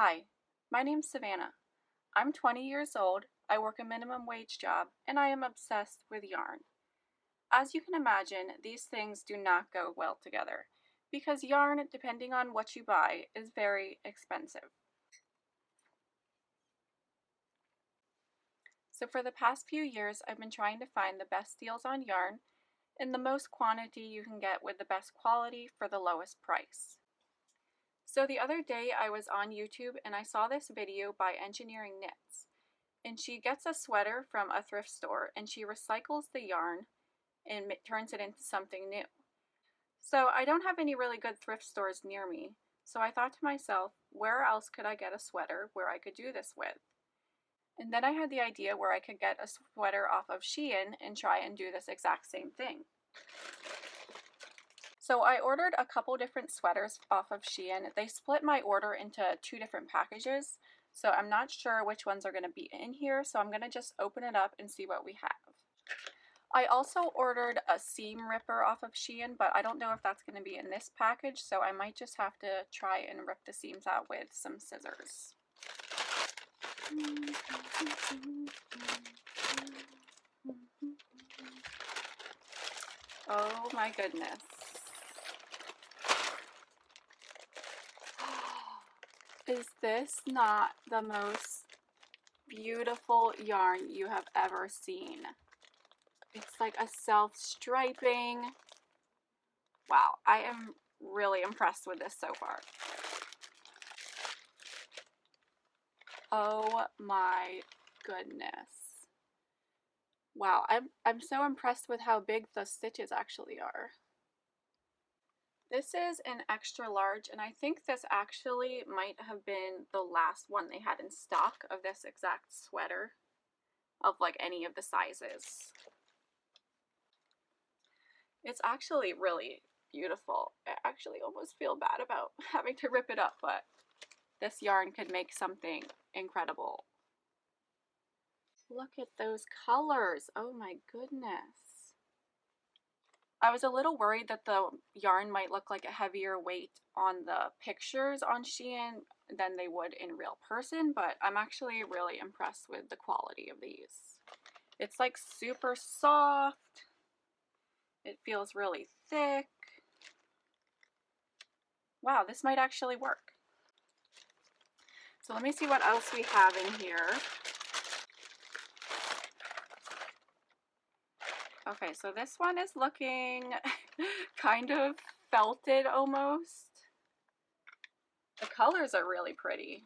Hi, my name's Savannah. I'm 20 years old, I work a minimum wage job, and I am obsessed with yarn. As you can imagine, these things do not go well together, because yarn, depending on what you buy, is very expensive. So for the past few years, I've been trying to find the best deals on yarn, and the most quantity you can get with the best quality for the lowest price. So the other day I was on YouTube and I saw this video by Engineering Knits. And she gets a sweater from a thrift store and she recycles the yarn and turns it into something new. So I don't have any really good thrift stores near me. So I thought to myself, where else could I get a sweater where I could do this with? And then I had the idea where I could get a sweater off of Shein and try and do this exact same thing. So I ordered a couple different sweaters off of Shein. They split my order into 2 different packages, so I'm not sure which ones are going to be in here, so I'm going to just open it up and see what we have. I also ordered a seam ripper off of Shein, but I don't know if that's going to be in this package, so I might just have to try and rip the seams out with some scissors. Oh my goodness. Is this not the most beautiful yarn you have ever seen? It's like a self-striping. Wow, I am really impressed with this so far. Oh my goodness. Wow, I'm so impressed with how big the stitches actually are. This is an extra large, and I think this actually might have been the last one they had in stock of this exact sweater, of like any of the sizes. It's actually really beautiful. I actually almost feel bad about having to rip it up, but this yarn could make something incredible. Look at those colors. Oh my goodness. I was a little worried that the yarn might look like a heavier weight on the pictures on Shein than they would in real person, but I'm actually really impressed with the quality of these. It's like super soft. It feels really thick. Wow, this might actually work. So let me see what else we have in here. Okay, so this one is looking kind of felted almost. The colors are really pretty.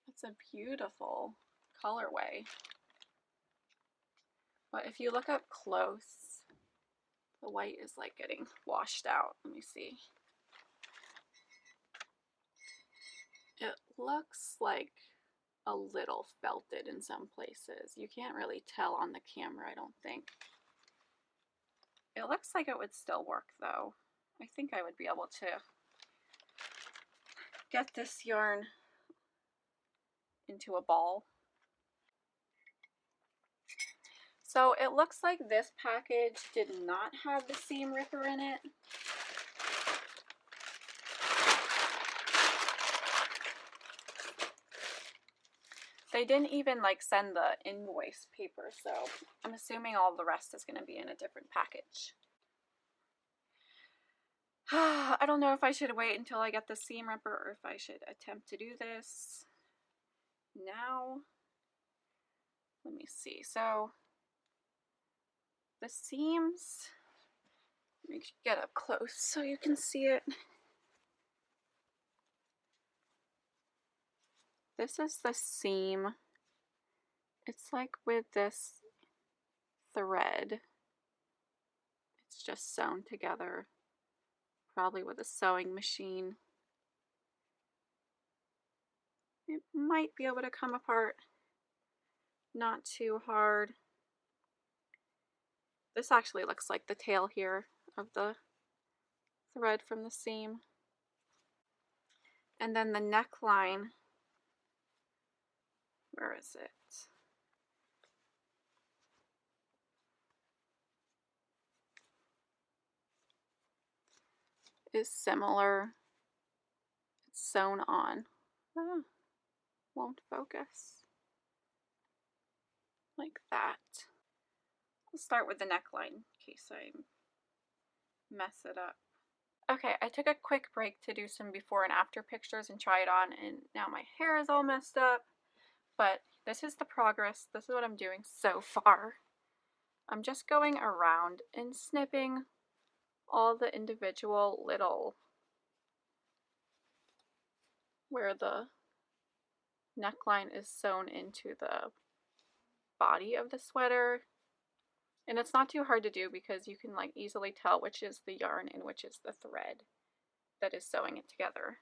It's a beautiful colorway. But if you look up close, the white is like getting washed out. Let me see. It looks like a little felted in some places. You can't really tell on the camera, I don't think. It looks like it would still work though. I think I would be able to get this yarn into a ball. So it looks like this package did not have the seam ripper in it. They didn't even like send the invoice paper, so I'm assuming all the rest is going to be in a different package. I don't know if I should wait until I get the seam ripper or if I should attempt to do this now. Let me see. So the seams, let me get up close so you can see it. This is the seam. It's like with this thread. It's just sewn together, probably with a sewing machine. It might be able to come apart not too hard. This actually looks like the tail here of the thread from the seam. And then the neckline, where is it? Is similar. it's sewn on. Ah, won't focus. Like that. I'll start with the neckline in case I mess it up. Okay, I took a quick break to do some before and after pictures and try it on, and now my hair is all messed up. But this is the progress. This is what I'm doing so far. I'm just going around and snipping all the individual little, where the neckline is sewn into the body of the sweater. And it's not too hard to do because you can like easily tell which is the yarn and which is the thread that is sewing it together.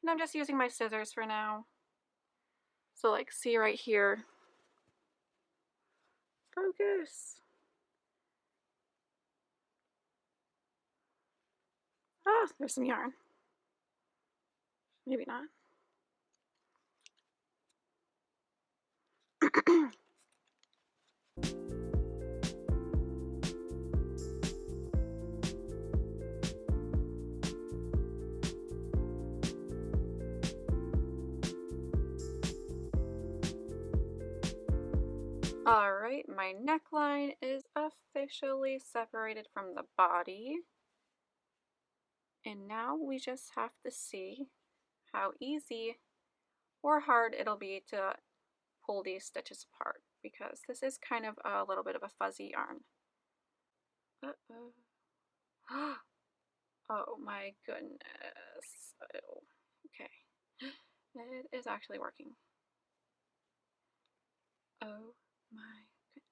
And I'm just using my scissors for now. So like see right here. Focus. Ah, there's some yarn. Maybe not. Alright, my neckline is officially separated from the body. And now we just have to see how easy or hard it'll be to pull these stitches apart, because this is kind of a little bit of a fuzzy yarn. Uh-oh. Oh my goodness. Oh, okay. It is actually working. Oh my goodness.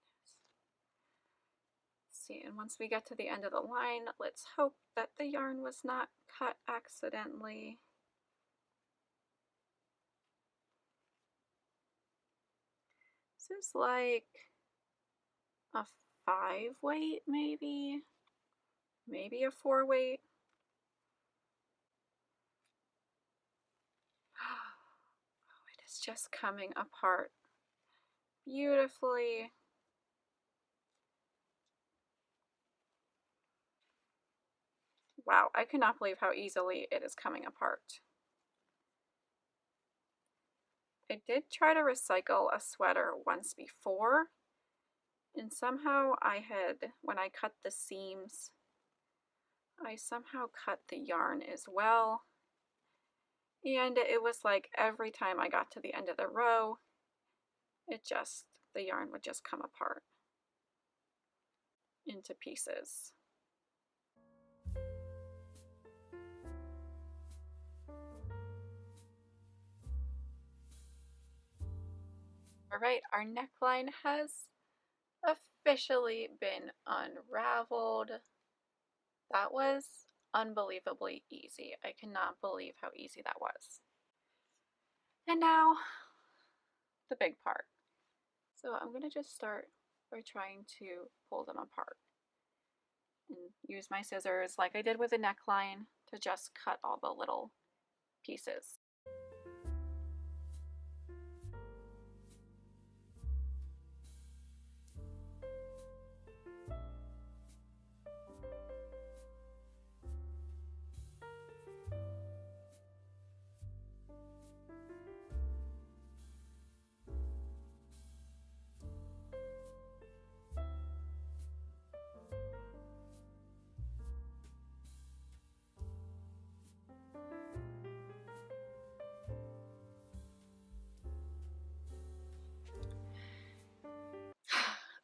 Let's see, and once we get to the end of the line, let's hope that the yarn was not cut accidentally. This is like a 5 weight, maybe a 4 weight. Oh, it is just coming apart beautifully. Wow, I cannot believe how easily it is coming apart. I did try to recycle a sweater once before, and somehow when I cut the seams, I somehow cut the yarn as well. And it was like every time I got to the end of the row, the yarn would just come apart into pieces. Alright, our neckline has officially been unraveled. That was unbelievably easy. I cannot believe how easy that was. And now, the big part. So I'm going to just start by trying to pull them apart. And use my scissors like I did with the neckline to just cut all the little pieces.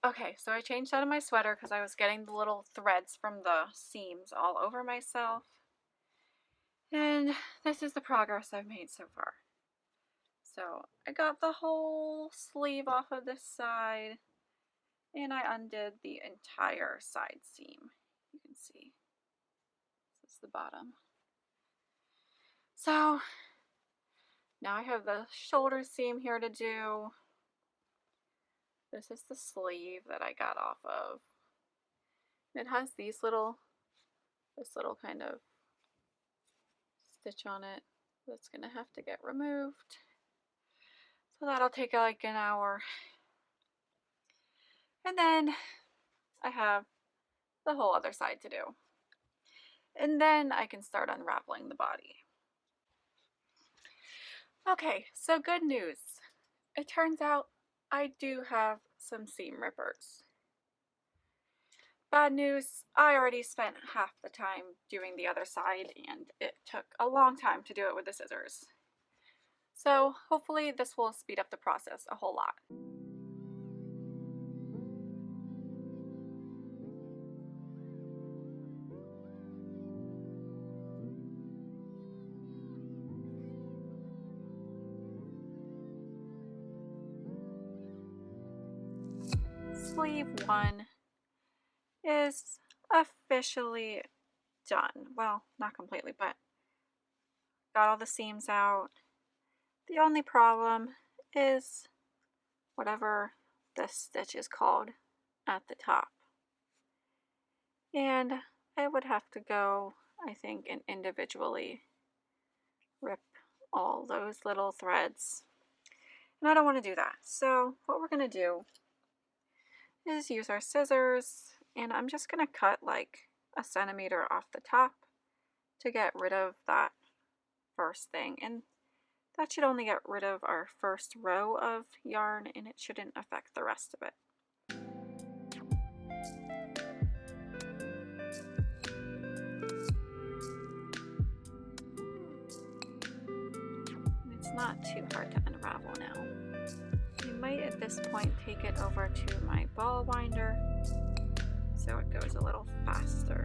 Okay, so I changed out of my sweater because I was getting the little threads from the seams all over myself. And this is the progress I've made so far. So I got the whole sleeve off of this side, and I undid the entire side seam. You can see this is the bottom. So now I have the shoulder seam here to do. This is the sleeve that I got off of. It has this little kind of stitch on it that's gonna have to get removed. So that'll take like an hour. And then I have the whole other side to do. And then I can start unraveling the body. Okay, so good news. It turns out I do have some seam rippers. Bad news, I already spent half the time doing the other side and it took a long time to do it with the scissors. So hopefully this will speed up the process a whole lot. Sleeve 1 is officially done. Well, not completely, but got all the seams out. The only problem is whatever this stitch is called at the top. And I would have to go, I think, and individually rip all those little threads. And I don't want to do that. So what we're going to do is use our scissors, and I'm just going to cut like a centimeter off the top to get rid of that first thing. And that should only get rid of our first row of yarn, and it shouldn't affect the rest of it. It's not too hard to unravel now. I might at this point take it over to my ball winder so it goes a little faster.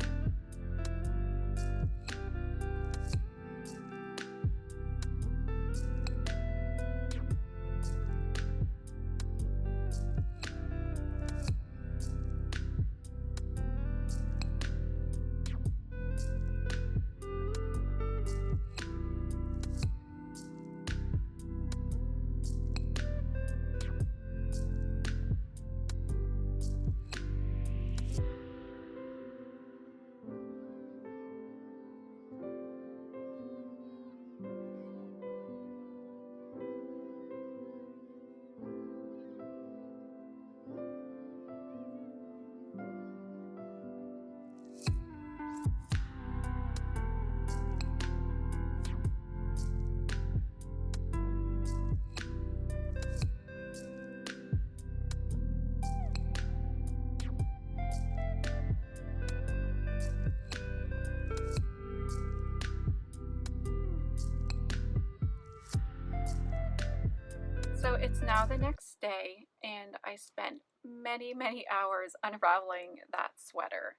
So it's now the next day, and I spent many hours unraveling that sweater.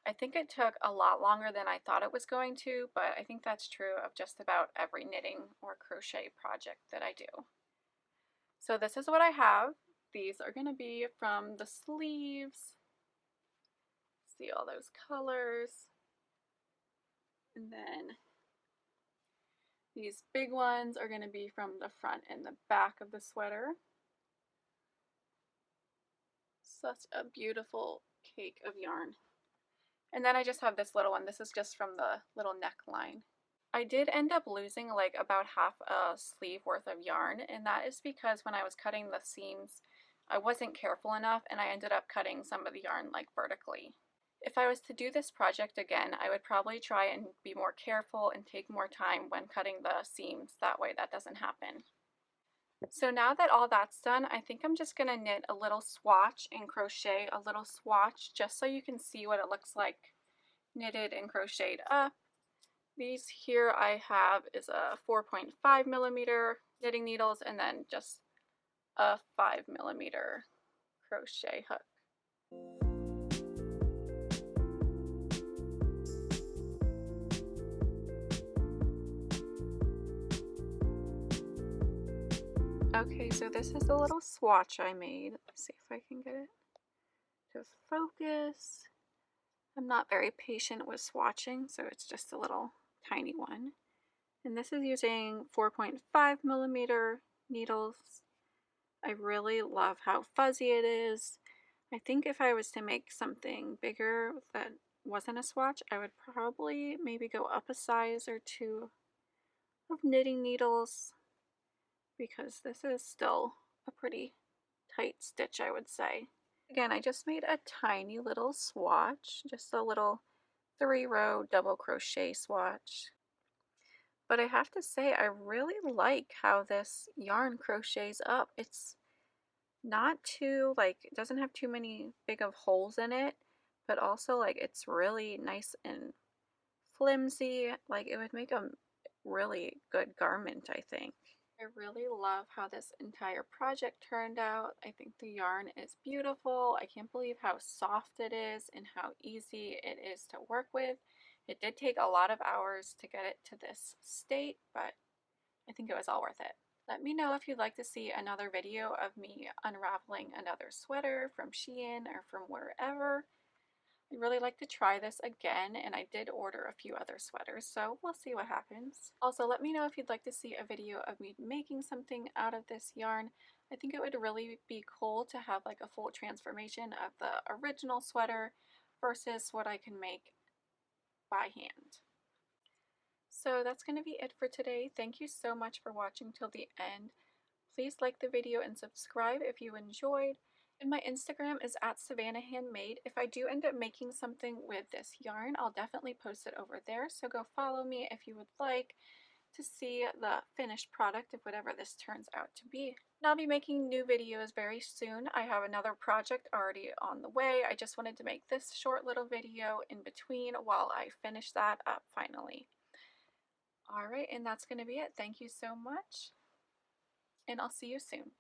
I think it took a lot longer than I thought it was going to, but I think that's true of just about every knitting or crochet project that I do. So this is what I have. These are going to be from the sleeves. See all those colors. And then these big ones are going to be from the front and the back of the sweater. Such a beautiful cake of yarn. And then I just have this little one. This is just from the little neckline. I did end up losing like about half a sleeve worth of yarn, and that is because when I was cutting the seams, I wasn't careful enough and I ended up cutting some of the yarn like vertically. If I was to do this project again, I would probably try and be more careful and take more time when cutting the seams. That way that doesn't happen. So now that all that's done, I think I'm just going to knit a little swatch and crochet a little swatch just so you can see what it looks like knitted and crocheted up. These here I have is a 4.5 millimeter knitting needles and then just a 5 millimeter crochet hook. Okay, so this is a little swatch I made. Let's see if I can get it to focus. I'm not very patient with swatching, so it's just a little tiny one. And this is using 4.5 millimeter needles. I really love how fuzzy it is. I think if I was to make something bigger that wasn't a swatch, I would probably maybe go up a size or two of knitting needles, because this is still a pretty tight stitch, I would say. Again, I just made a tiny little swatch, just a little 3-row double crochet swatch. But I have to say, I really like how this yarn crochets up. It's not too, like, it doesn't have too many big of holes in it, but also, like, it's really nice and flimsy. Like, it would make a really good garment, I think. I really love how this entire project turned out. I think the yarn is beautiful. I can't believe how soft it is and how easy it is to work with. It did take a lot of hours to get it to this state, but I think it was all worth it. Let me know if you'd like to see another video of me unraveling another sweater from Shein or from wherever. I'd really like to try this again, and I did order a few other sweaters, so we'll see what happens. Also, let me know if you'd like to see a video of me making something out of this yarn. I think it would really be cool to have like a full transformation of the original sweater versus what I can make by hand. So that's going to be it for today. Thank you so much for watching till the end. Please like the video and subscribe if you enjoyed. And my Instagram is at Savannah Handmade. If I do end up making something with this yarn, I'll definitely post it over there. So go follow me if you would like to see the finished product of whatever this turns out to be. And I'll be making new videos very soon. I have another project already on the way. I just wanted to make this short little video in between while I finish that up finally. All right, and that's going to be it. Thank you so much, and I'll see you soon.